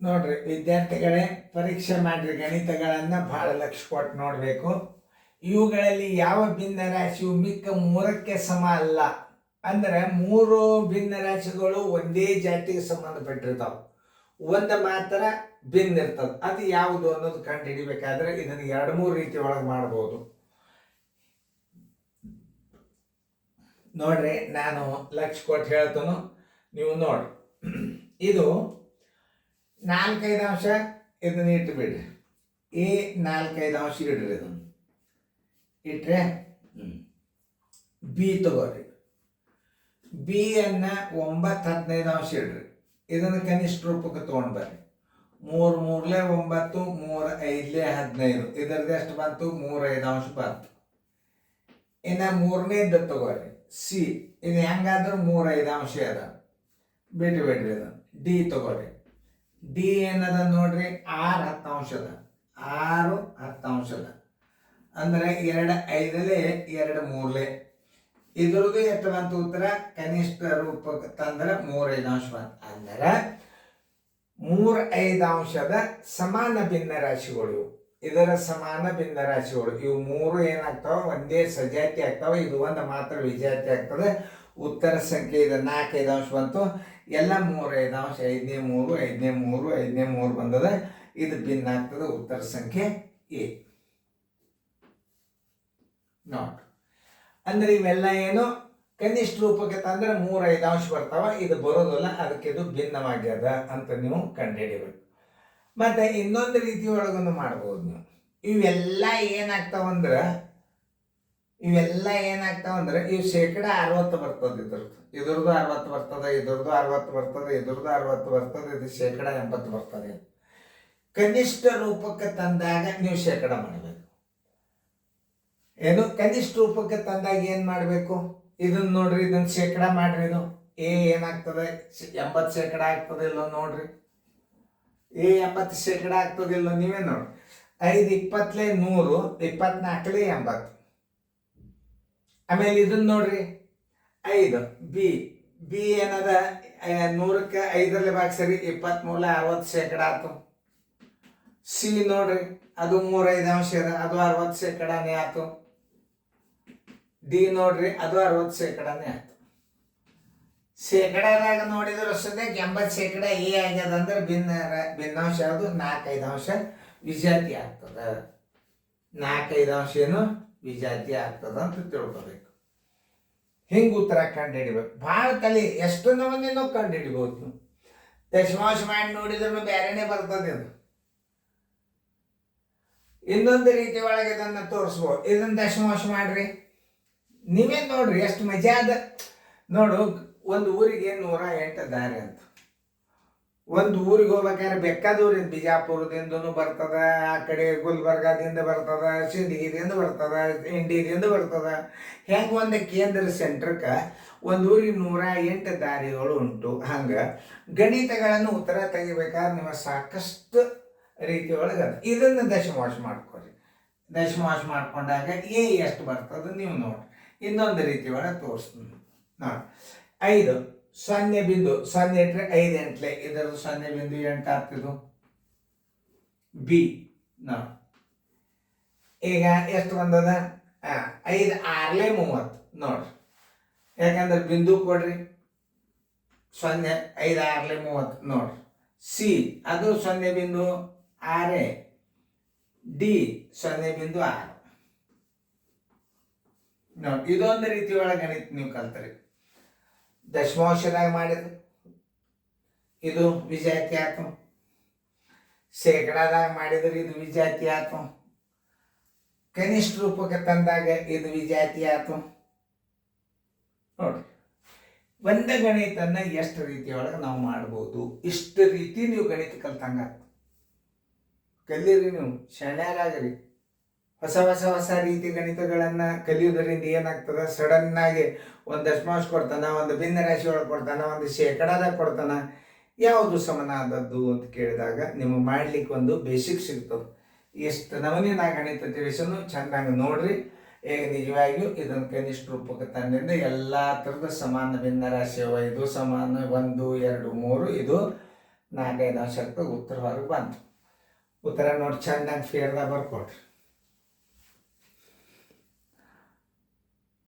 ನೋಡ್ರಿ ವಿದ್ಯಾರ್ಥಿಗಳೇ, ಪರೀಕ್ಷೆ ಮಾಡ್ರಿ. ಗಣಿತಗಳನ್ನು ಬಹಳ ಲಕ್ಷ ಕೊಟ್ಟು ನೋಡಬೇಕು. ಇವುಗಳಲ್ಲಿ ಯಾವ ಭಿನ್ನ ರಾಶಿಯು ಮಿಕ್ಕ ಮೂರಕ್ಕೆ ಸಮ ಅಲ್ಲ. ಅಂದ್ರೆ ಮೂರು ಭಿನ್ನ ರಾಶಿಗಳು ಒಂದೇ ಜಾತಿಗೆ ಸಂಬಂಧಪಟ್ಟಿರ್ತಾವೆ, ಒಂದು ಮಾತ್ರ ಭಿನ್ನ ಇರ್ತದೆ. ಅದು ಯಾವುದು ಅನ್ನೋದು ಕಂಡು ಹಿಡಿಬೇಕಾದ್ರೆ ಇದನ್ನು 2-3 ರೀತಿ ಒಳಗೆ ಮಾಡ್ಬೋದು. ನೋಡ್ರಿ, ನಾನು ಲಕ್ಷ ಕೊಟ್ಟು ಹೇಳ್ತೇನೆ, ನೀವು ನೋಡ್ರಿ. ಇದು 4-5 ಅಂಶ, ಇದನ್ನ ಇಟ್ಟು ಬಿಡ್ರಿ. ಈ 4-5 ಅಂಶ ಇಡ್ರಿ, ಇದನ್ನು ಇಟ್ರೆ ಬಿ ತಗೋರಿ. ಬಿ ಅನ್ನ 9-15 ಅಂಶ ಇಡ್ರಿ. ಇದನ್ನು ಕನಿಷ್ಠ ರೂಪಕ್ಕೆ ತೊಗೊಂಡು ಬರ್ರಿ. 3 3 9, 3 5 15. ಇದರದ್ದು ಎಷ್ಟು ಬಂತು? 3-5 ಅಂಶ ಬಂತು. ಇನ್ನು ಮೂರನೇದ್ದು ತಗೋರಿ, ಸಿ. ಇದು ಹೆಂಗಾದ್ರೂ 3-5 ಅಂಶ ಅದ, ಬಿಡ್ರಿ. ಇದು ಡಿ ತಗೋರಿ. ಡಿ ಏನದ ನೋಡ್ರಿ, 6-10 ಅಂಶ ಅದ. 6-10 ಅಂಶ ಅದ ಅಂದ್ರೆ 2 5 2 3. ಇದ್ರದ್ದು ಎಷ್ಟು ಬಂತು ಉತ್ತರ? ಕನಿಷ್ಠ ರೂಪಕ್ಕೆ ತಂದ್ರೆ 3-5 ಅಂಶ ಬಂತು. ಅಂದ್ರೆ 3-5 ಅಂಶದ ಸಮಾನ ಭಿನ್ನ ರಾಶಿಗಳು. ಇದರ ಸಮಾನ ಭಿನ್ನ ರಾಶಿಗಳು ಇವು ಮೂರು ಏನಾಗ್ತಾವ? ಒಂದೇ ಸಜಾತಿ ಆಗ್ತಾವ. ಇದು ಒಂದು ಮಾತ್ರ ವಿಜಾತಿ ಆಗ್ತದೆ. ಉತ್ತರ ಸಂಖ್ಯೆ ಇದು 4-5 ಅಂಶ ಬಂತು. ಎಲ್ಲ 3-5 ಅಂಶ. 5ನೇ 3 5ನೇ 3 5ನೇ 3 ಬಂದದ. ಇದು ಭಿನ್ನ ಆಗ್ತದೆ. ಉತ್ತರ ಸಂಖ್ಯೆ ಎ. ನೋಟ್ ಅಂದ್ರೆ ಇವೆಲ್ಲ ಏನು ಕನಿಷ್ಠ ರೂಪಕ್ಕೆ ತಂದ್ರೆ 3-5 ಅಂಶ ಬರ್ತಾವ. ಇದು ಬರೋದಲ್ಲ, ಅದಕ್ಕೆ ಇದು ಭಿನ್ನವಾಗ್ಯದ ಅಂತ ನೀವು ಕಂಡುಹಿಡಿಬೇಕು. ಮತ್ತೆ ಇನ್ನೊಂದು ರೀತಿ ಒಳಗೊಂದು ಮಾಡ್ಬೋದು ನೀವು. ಇವೆಲ್ಲ ಏನಾಗ್ತಾವಂದ್ರೆ ಇವು ಶೇಕಡ 60 ಬರ್ತದೆ. ಇದ್ರದ್ದು 60 ಬರ್ತದೆ, ಇದ್ರದ್ದು 60 ಬರ್ತದೆ, ಇದ್ರದ್ದು 60 ಬರ್ತದೆ. ಇದು ಶೇಕಡ 80 ಬರ್ತದೆ. ಕನಿಷ್ಠ ರೂಪಕ್ಕೆ ತಂದಾಗ ನೀವು ಶೇಕಡ ಮಾಡಬೇಕು. ಏನು ಕನಿಷ್ಠ ರೂಪಕ್ಕೆ ತಂದಾಗ ಏನು ಮಾಡಬೇಕು? ಇದನ್ನ ನೋಡ್ರಿ, ಇದನ್ನ ಶೇಕಡ ಮಾಡ್ರಿ. ಇದು ಎ ಏನಾಗ್ತದೆ? 80% ಆಗ್ತದೆ ಇಲ್ಲೋ ನೋಡ್ರಿ. ಎ 80% ಆಗ್ತದಿಲ್ಲ, ನೀವೇ ನೋಡಿ. 5 20 100, 24 80. ಆಮೇಲೆ ಇದನ್ನ ನೋಡ್ರಿ, 5 ಬಿ. ಬಿ ಏನದ? 100ಕ್ಕೆ 5ರಲ್ಲಿ ಭಾಗಿಸ್ರಿ, 23 60% ಆಯ್ತು. ಸಿ ನೋಡ್ರಿ, ಅದು 3-5 ಅಂಶ ಅದ, ಅದು 60%ನೇ ಆಯ್ತು. ಡಿ ನೋಡ್ರಿ, ಅದು 60%ನೇ ಆಯ್ತು. ಶೇಕಡದಾಗ ನೋಡಿದ್ರೆ ಸದ್ಯಕ್ಕೆ 80% ಎ ಆಗ್ಯದ. ಅಂದ್ರೆ ಭಿನ್ನಾಂಶ ಅದು 4-5 ಅಂಶ ವಿಜಾತಿ ಆಗ್ತದ. 4-5 ಅಂಶ ಏನು ವಿಜಾತಿ ಆಗ್ತದ ಅಂತ ತಿಳ್ಕೊಬೇಕು. ಹಿಂಗೆ ಉತ್ತರ ಕಂಡು ಹಿಡಿಬೇಕು. ಭಾಳ ಕಲಿ, ಎಷ್ಟು ನಮೂನೆನೋ ಕಂಡು ಹಿಡಿಬೋದು. ದಶಮಾಂಶ ಮಾಡಿ ನೋಡಿದ್ರು ಬೇರೆನೇ ಬರ್ತದೆ ಅದು. ಇನ್ನೊಂದು ರೀತಿ ಒಳಗೆ ಇದನ್ನು ತೋರಿಸ್ಬೋದು. ಇದನ್ನ ದಶಮಾಂಶ ಮಾಡ್ರಿ, ನೀವೇ ನೋಡ್ರಿ ಎಷ್ಟು ಮಜಾ ಅದ. ನೋಡು, ಒಂದು ಊರಿಗೆ 108 ದಾರಿ ಅಂತ. ಒಂದು ಊರಿಗೆ ಹೋಗ್ಬೇಕಾದ್ರೆ ಬೆಕ್ಕದೂರಿಂದ ಬಿಜಾಪುರದಿಂದನೂ ಬರ್ತದ, ಆ ಕಡೆ ಗುಲ್ಬರ್ಗಾದಿಂದ ಬರ್ತದ, ಸಿಂದಗಿದಿಂದ ಬರ್ತದ, ಇಂಡಿದಿಂದ ಬರ್ತದ. ಹೆಂಗೆ ಒಂದು ಕೇಂದ್ರ ಸೆಂಟ್ರಕ್ಕೆ ಒಂದು ಊರಿಗೆ 108 ದಾರಿಗಳು ಉಂಟು. ಹಂಗೆ ಗಣಿತಗಳನ್ನು ಉತ್ತರ ತೆಗಿಬೇಕಾದ್ರೆ ನೀವು ಸಾಕಷ್ಟು ರೀತಿ ಒಳಗೆ ಇದನ್ನು ದಶಮಾಂಶ ಮಾಡ್ಕೊರಿ. ದಶಮಾಂಶ ಮಾಡ್ಕೊಂಡಾಗ ಎ ಎಷ್ಟು ಬರ್ತದೆ ನೀವು ನೋಡಿ. ಇನ್ನೊಂದು ರೀತಿ ಒಳಗೆ ತೋರಿಸ್ತೀನಿ ನೋಡಿ. 5 0.0 ಇಟ್ಟರೆ 5 8 ಇದರದ್ದು 0.8 ಆಗ್ತಿದ್ದು ಬಿ ನೋಡಿ. ಈಗ ಎಷ್ಟು ಬಂದದ? 5 6 30 ನೋಡ್ರಿ. ಯಾಕಂದ್ರೆ ಬಿಂದು ಕೊಡ್ರಿ. 0 5 6 30 ನೋಡ್ರಿ. ಸಿ ಅದು 0.6. ಡಿ 0.6 ನೋಡಿ. ಇದೊಂದು ರೀತಿ ಒಳಗೆ ಗಣಿತ ನೀವು ಕಲ್ತ್ರಿ. ದಶಮಾಂಶದಾಗ ಮಾಡಿದ್ರು ಇದು ವಿಜಾತಿ ಆಯ್ತು. ಶೇಕಡಾದಾಗ ಮಾಡಿದ್ರೆ ಇದು ವಿಜಾತಿ ಆಯ್ತು. ಕನಿಷ್ಠ ರೂಪಕ್ಕೆ ತಂದಾಗ ಇದು ವಿಜಾತಿ ಆಯ್ತು. ನೋಡ್ರಿ, ಒಂದೇ ಗಣಿತನ್ನ ಎಷ್ಟು ರೀತಿಯೊಳಗೆ ನಾವು ಮಾಡ್ಬೋದು. ಇಷ್ಟು ರೀತಿ ನೀವು ಗಣಿತ ಕಲ್ತಂಗ ಕಲೀರಿ. ನೀವು ಶಾಣ್ಯಾರಾಗ್ರಿ. ಹೊಸ ರೀತಿ ಗಣಿತಗಳನ್ನು ಕಲಿಯೋದರಿಂದ ಏನಾಗ್ತದೆ? ಸಡನ್ ಆಗಿ ಒಂದು ದಶಮಾಂಶ ಕೊಡ್ತಾನ, ಒಂದು ಭಿನ್ನ ರಾಶಿ ಒಳಗೆ ಕೊಡ್ತಾನ, ಒಂದು ಶೇಕಡಾದಾಗ ಕೊಡ್ತಾನ. ಯಾವುದು ಸಮನಾದದ್ದು ಅಂತ ಕೇಳಿದಾಗ ನಿಮಗೆ ಮಾಡ್ಲಿಕ್ಕೆ ಒಂದು ಬೇಸಿಕ್ ಸಿಗ್ತದೆ. ಎಷ್ಟು ನಮೂನೆ ನಾ ಗಣಿತ ತಿಳಿಸೋನು ಚೆನ್ನಾಗಿ ನೋಡ್ರಿ. ಈಗ ನಿಜವಾಗಿಯೂ ಇದನ್ನು ಕನಿಷ್ಠ ರೂಪಕ್ಕೆ ತಂದಿಂದ ಎಲ್ಲ ಥರದ ಸಮಾನ ಭಿನ್ನ ರಾಶಿ ಅವ. ಇದು ಸಮಾನ 1 2 3, ಇದು 4-5 ವರ್ಷಕ್ಕೆ ಉತ್ತರ ಹೊರಗೆ ಬಂತು. ಉತ್ತರ ನೋಡಿ ಚೆಂದಂಗೆ ಫೇರ್ದಾಗ ಬರ್ಕೊಡ್ರಿ.